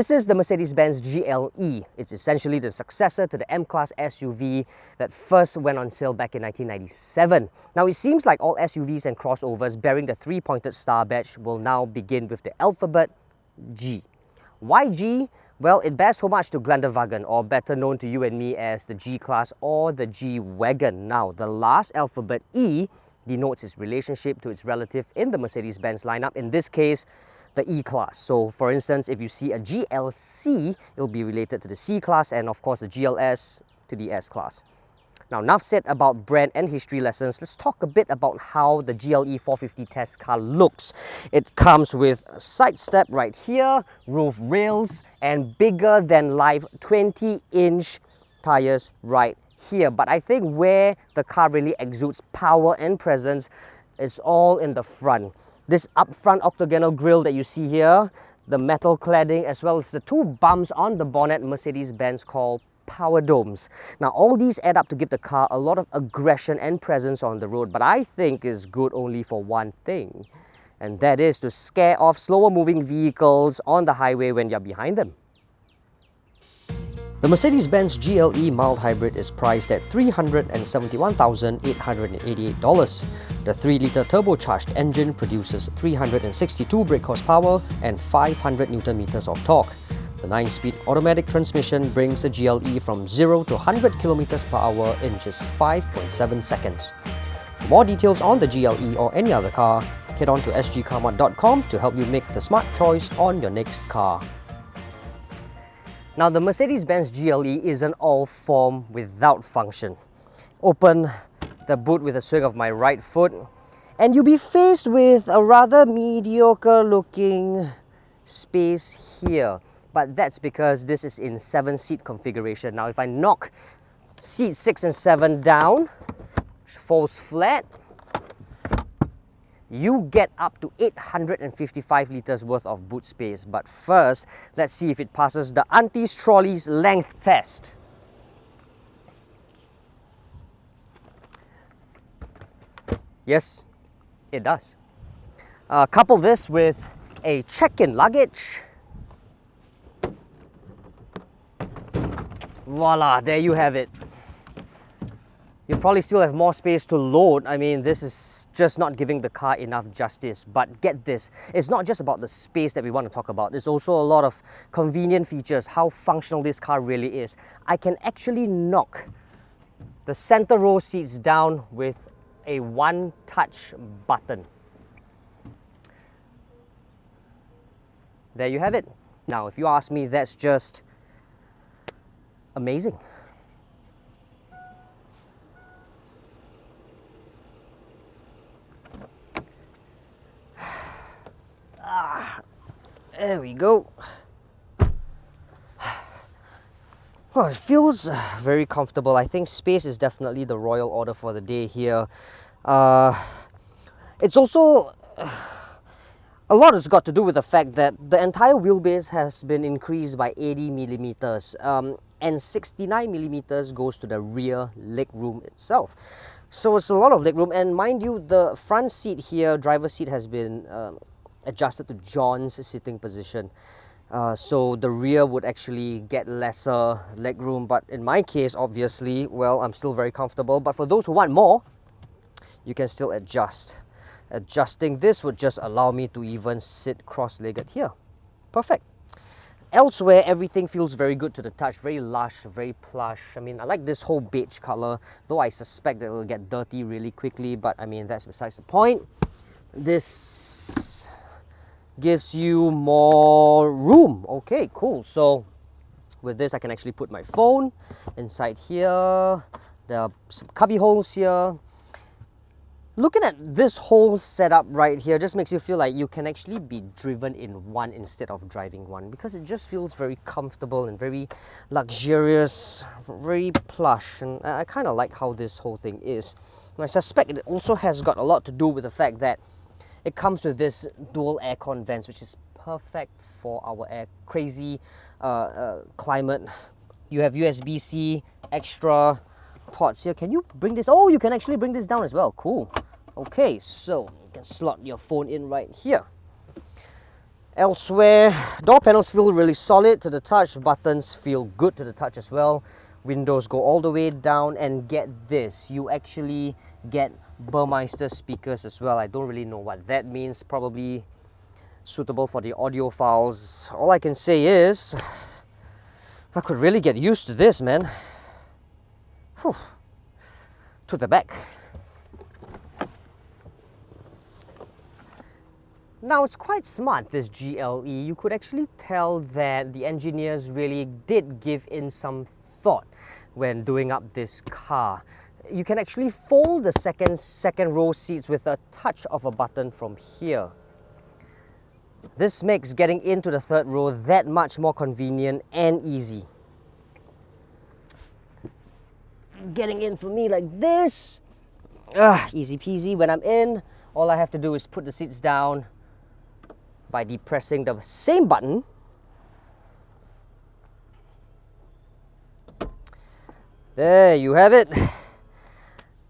This is the Mercedes-Benz GLE. It's essentially the successor to the M-Class SUV that first went on sale back in 1997. Now it seems like all SUVs and crossovers bearing the three-pointed star badge will now begin with the alphabet G. Why G? Well, it bears homage to Geländewagen, or better known to you and me as the G-Class or the G-Wagon. Now, the last alphabet E denotes its relationship to its relative in the Mercedes-Benz lineup, in this case, the E-Class. So, for instance, if you see a GLC, it'll be related to the C-Class, and of course the GLS to the S-Class. Now, enough said about brand and history lessons. Let's talk a bit about how the GLE450 test car looks. It comes with a side step right here, roof rails, and bigger than life 20-inch tires right here. But I think where the car really exudes power and presence is all in the front. This up-front octagonal grille that you see here, the metal cladding, as well as the two bumps on the bonnet Mercedes-Benz called power domes. Now, all these add up to give the car a lot of aggression and presence on the road, but I think is good only for one thing, and that is to scare off slower moving vehicles on the highway when you're behind them. The Mercedes-Benz GLE mild hybrid is priced at $371,888. The 3-litre turbocharged engine produces 362 brake horsepower and 500 Nm of torque. The 9-speed automatic transmission brings the GLE from 0 to 100 km/h in just 5.7 seconds. For more details on the GLE or any other car, head on to sgCarMart.com to help you make the smart choice on your next car. Now, the Mercedes-Benz GLE isn't all form without function. Open the boot with a swing of my right foot, and you'll be faced with a rather mediocre looking space here. But that's because this is in 7-seat configuration. Now, if I knock seats 6 and 7 down, which falls flat, you get up to 855 litres worth of boot space. But first, let's see if it passes the Auntie's Trolley's length test. Yes, it does. Couple this with a check-in luggage. Voila, there you have it. You probably still have more space to load. I mean, this is just not giving the car enough justice. But get this, it's not just about the space that we want to talk about. There's also a lot of convenient features, how functional this car really is. I can actually knock the center row seats down with a one-touch button. There you have it. Now, if you ask me, that's just amazing. There we go. Well, it feels very comfortable. I think space is definitely the royal order for the day here. It's also a lot has got to do with the fact that the entire wheelbase has been increased by 80 millimeters, and 69 millimeters goes to the rear legroom itself. So it's a lot of legroom, and mind you, the front seat here, driver's seat, has been adjusted to John's sitting position. So the rear would actually get lesser legroom, but in my case, obviously, well, I'm still very comfortable. But for those who want more, you can still adjust. Adjusting this would just allow me to even sit cross-legged here. Perfect. Elsewhere, everything feels very good to the touch, very lush, very plush. I mean, I like this whole beige color, though I suspect that it will get dirty really quickly, but I mean, that's besides the point. This gives you more room. Okay, cool. So with this, I can actually put my phone inside here. There are some cubby holes here. Looking at this whole setup right here just makes you feel like you can actually be driven in one instead of driving one, because it just feels very comfortable and very luxurious, very plush, and I kind of like how this whole thing is. And I suspect it also has got a lot to do with the fact that it comes with this dual aircon vents, which is perfect for our crazy climate. You have USB-C extra ports here. Can you bring this? Oh, you can actually bring this down as well. Cool. Okay, so you can slot your phone in right here. Elsewhere, door panels feel really solid to the touch, buttons feel good to the touch as well. Windows go all the way down, and get this, you actually get Burmeister speakers as well. I don't really know what that means, probably suitable for the audiophiles. All I can say is, I could really get used to this, man. Whew. To the back. Now it's quite smart, this GLE. You could actually tell that the engineers really did give in some thought when doing up this car. You can actually fold the second row seats with a touch of a button from here. This makes getting into the third row that much more convenient and easy. Getting in for me like this, easy peasy. When I'm in, all I have to do is put the seats down by depressing the same button. There you have it.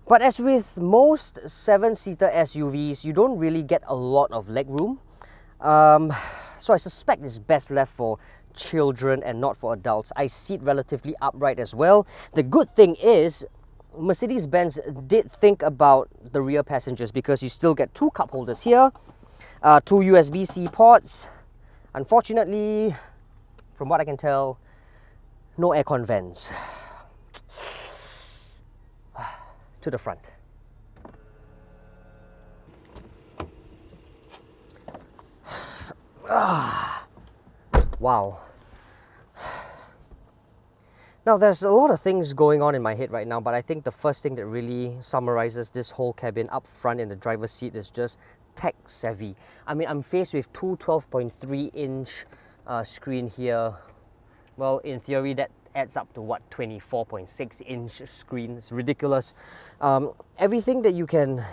But as with most 7-seater SUVs, you don't really get a lot of leg room. So I suspect it's best left for children and not for adults. I sit relatively upright as well. The good thing is, Mercedes-Benz did think about the rear passengers, because you still get 2 cup holders here, 2 USB-C ports. Unfortunately, from what I can tell, no aircon vents. To the front. Wow. Now there's a lot of things going on in my head right now, but I think the first thing that really summarizes this whole cabin up front in the driver's seat is just tech savvy. I mean, I'm faced with two 12.3-inch screen here. Well, in theory, that adds up to what, 24.6-inch screen. It's ridiculous. Everything that you can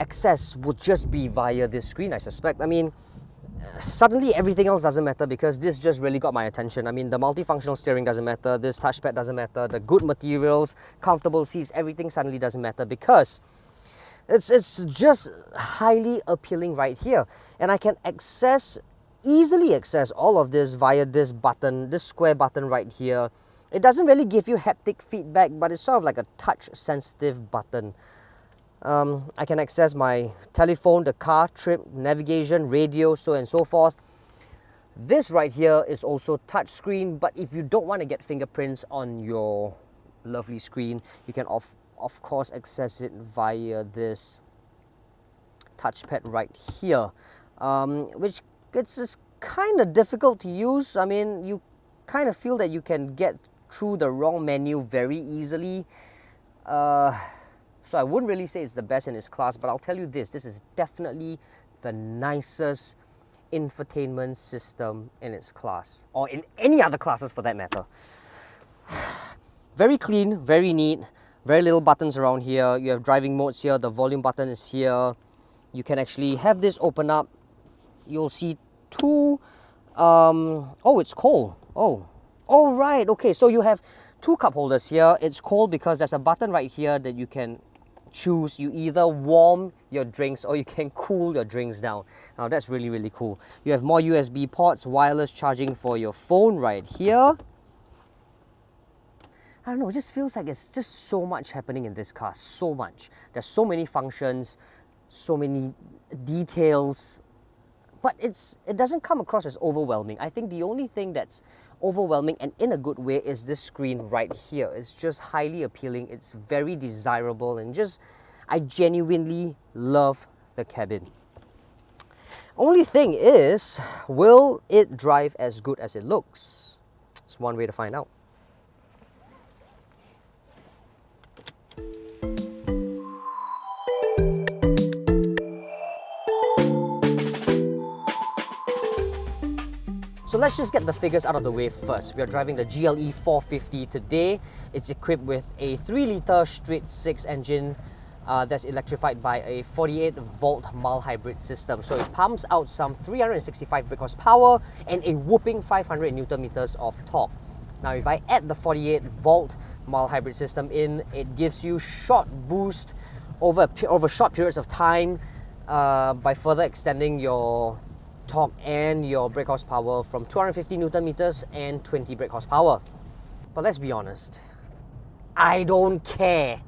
access would just be via this screen, I suspect. I mean, suddenly everything else doesn't matter, because this just really got my attention. I mean, the multifunctional steering doesn't matter, this touchpad doesn't matter, the good materials, comfortable seats, everything suddenly doesn't matter, because it's just highly appealing right here. And I can easily access all of this via this button, this square button right here. It doesn't really give you haptic feedback, but it's sort of like a touch sensitive button. I can access my telephone, the car trip, navigation, radio, so and so forth. This right here is also touch screen, but if you don't want to get fingerprints on your lovely screen, you can of course access it via this touchpad right here, which it's kind of difficult to use. I mean, you kind of feel that you can get through the wrong menu very easily. So I wouldn't really say it's the best in its class, but I'll tell you this is definitely the nicest infotainment system in its class, or in any other classes for that matter. Very clean, very neat, very little buttons around here. You have driving modes here, the volume button is here. You can actually have this open up. You'll see two, oh, it's cold. Oh, right, okay, so you have 2 cup holders here. It's cold because there's a button right here that you can choose. You either warm your drinks or you can cool your drinks down. Now that's really, really cool. You have more USB ports, wireless charging for your phone right here. I don't know, it just feels like it's just so much happening in this car, so much. There's so many functions, so many details, but it doesn't come across as overwhelming. I think the only thing that's overwhelming, and in a good way, is this screen right here. It's just highly appealing, it's very desirable, and just, I genuinely love the cabin. Only thing is, will it drive as good as it looks? It's one way to find out. So let's just get the figures out of the way first. We are driving the GLE450 today. It's equipped with a 3-litre straight-six engine that's electrified by a 48-volt mild hybrid system. So it pumps out some 365 brake horsepower and a whooping 500 Newton meters of torque. Now if I add the 48-volt mild hybrid system in, it gives you short boost over short periods of time by further extending your torque and your brake horsepower from 250 Newton meters and 20 brake horsepower. But let's be honest, I don't care.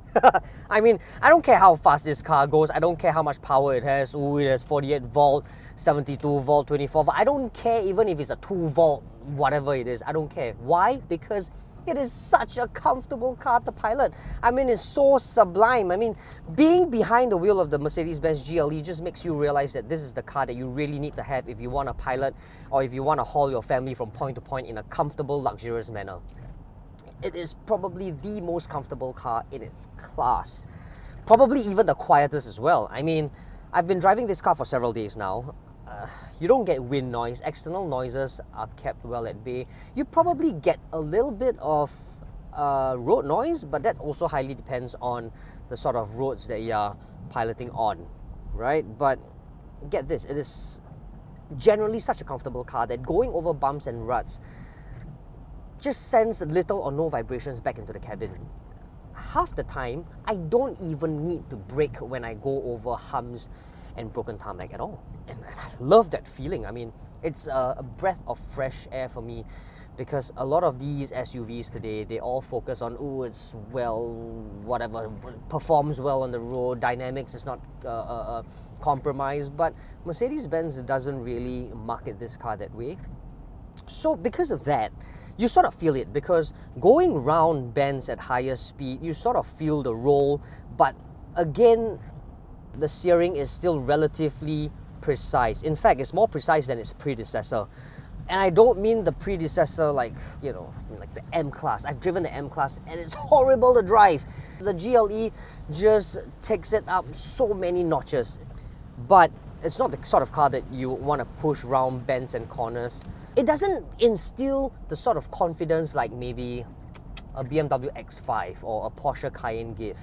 I mean, I don't care how fast this car goes. I don't care how much power it has. Ooh, it has 48 volt, 72 volt, 24 volt. I don't care even if it's a 2 volt, whatever it is. I don't care. Why? Because it is such a comfortable car to pilot. I mean, it's so sublime. I mean, being behind the wheel of the Mercedes-Benz GLE just makes you realize that this is the car that you really need to have if you want to pilot or if you want to haul your family from point to point in a comfortable, luxurious manner. It is probably the most comfortable car in its class. Probably even the quietest as well. I mean, I've been driving this car for several days now. You don't get wind noise. External noises are kept well at bay. You probably get a little bit of road noise, but that also highly depends on the sort of roads that you're piloting on, right? But get this, it is generally such a comfortable car that going over bumps and ruts just sends little or no vibrations back into the cabin. Half the time, I don't even need to brake when I go over humps and broken tarmac at all. And I love that feeling. I mean, it's a breath of fresh air for me, because a lot of these SUVs today, they all focus on, oh, it's well, whatever, performs well on the road, dynamics is not compromised, but Mercedes-Benz doesn't really market this car that way. So because of that, you sort of feel it, because going round bends at higher speed, you sort of feel the roll, but again, the steering is still relatively precise. In fact, it's more precise than its predecessor. And I don't mean the predecessor like, you know, like the M-Class. I've driven the M-Class and it's horrible to drive. The GLE just takes it up so many notches. But it's not the sort of car that you want to push round bends and corners. It doesn't instill the sort of confidence like maybe a BMW X5 or a Porsche Cayenne give.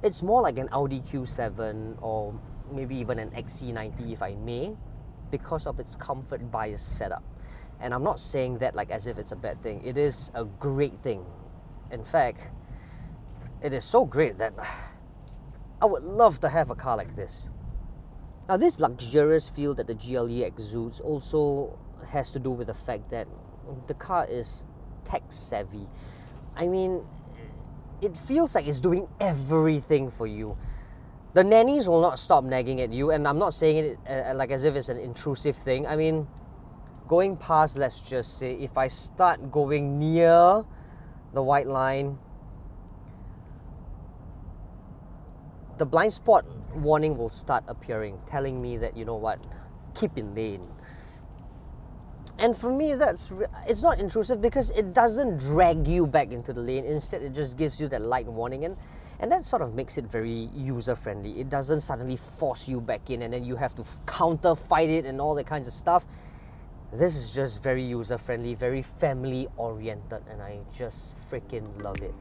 It's more like an Audi Q7 or maybe even an XC90 if I may, because of its comfort bias setup. And I'm not saying that like as if it's a bad thing. It is a great thing. In fact, it is so great that I would love to have a car like this. Now, this luxurious feel that the GLE exudes also has to do with the fact that the car is tech savvy. I mean, it feels like it's doing everything for you. The nannies will not stop nagging at you, and I'm not saying it like as if it's an intrusive thing. I mean, going past, let's just say, if I start going near the white line, the blind spot warning will start appearing, telling me that, you know what, keep in lane. And for me, it's not intrusive because it doesn't drag you back into the lane. Instead, it just gives you that light warning, and that sort of makes it very user-friendly. It doesn't suddenly force you back in and then you have to counter-fight it and all that kinds of stuff. This is just very user-friendly, very family-oriented, and I just freaking love it.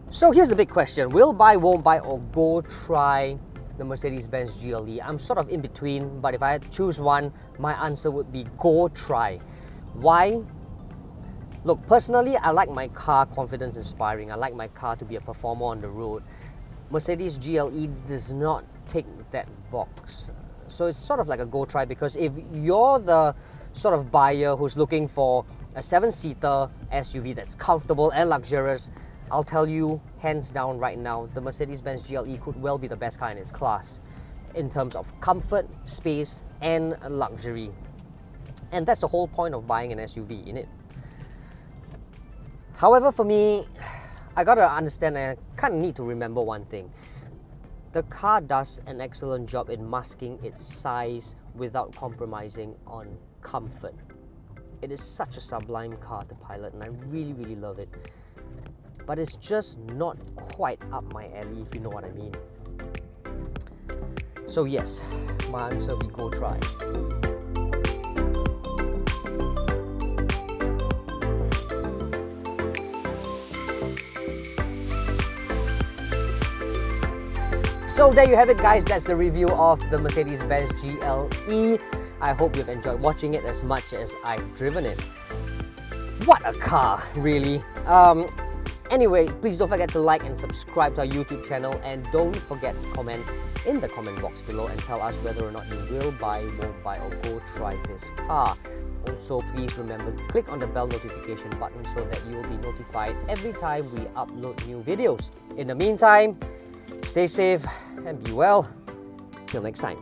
So here's the big question. Will buy, won't buy, or go try the Mercedes-Benz GLE? I'm sort of in between, but if I had to choose one, my answer would be go try. Why? Look, personally, I like my car confidence inspiring. I like my car to be a performer on the road. Mercedes GLE does not tick that box. So it's sort of like a go try, because if you're the sort of buyer who's looking for a 7-seater SUV that's comfortable and luxurious, I'll tell you, hands down right now, the Mercedes-Benz GLE could well be the best car in its class in terms of comfort, space, and luxury. And that's the whole point of buying an SUV, innit? However, for me, I gotta understand and I kind of need to remember one thing. The car does an excellent job in masking its size without compromising on comfort. It is such a sublime car to pilot, and I really, really love it. But it's just not quite up my alley, if you know what I mean. So yes, my answer will be go try. So there you have it, guys. That's the review of the Mercedes-Benz GLE. I hope you've enjoyed watching it as much as I've driven it. What a car, really. Anyway, please don't forget to like and subscribe to our YouTube channel, and don't forget to comment in the comment box below and tell us whether or not you will buy, won't buy, or go try this car. Also, please remember to click on the bell notification button so that you will be notified every time we upload new videos. In the meantime, stay safe and be well. Till next time.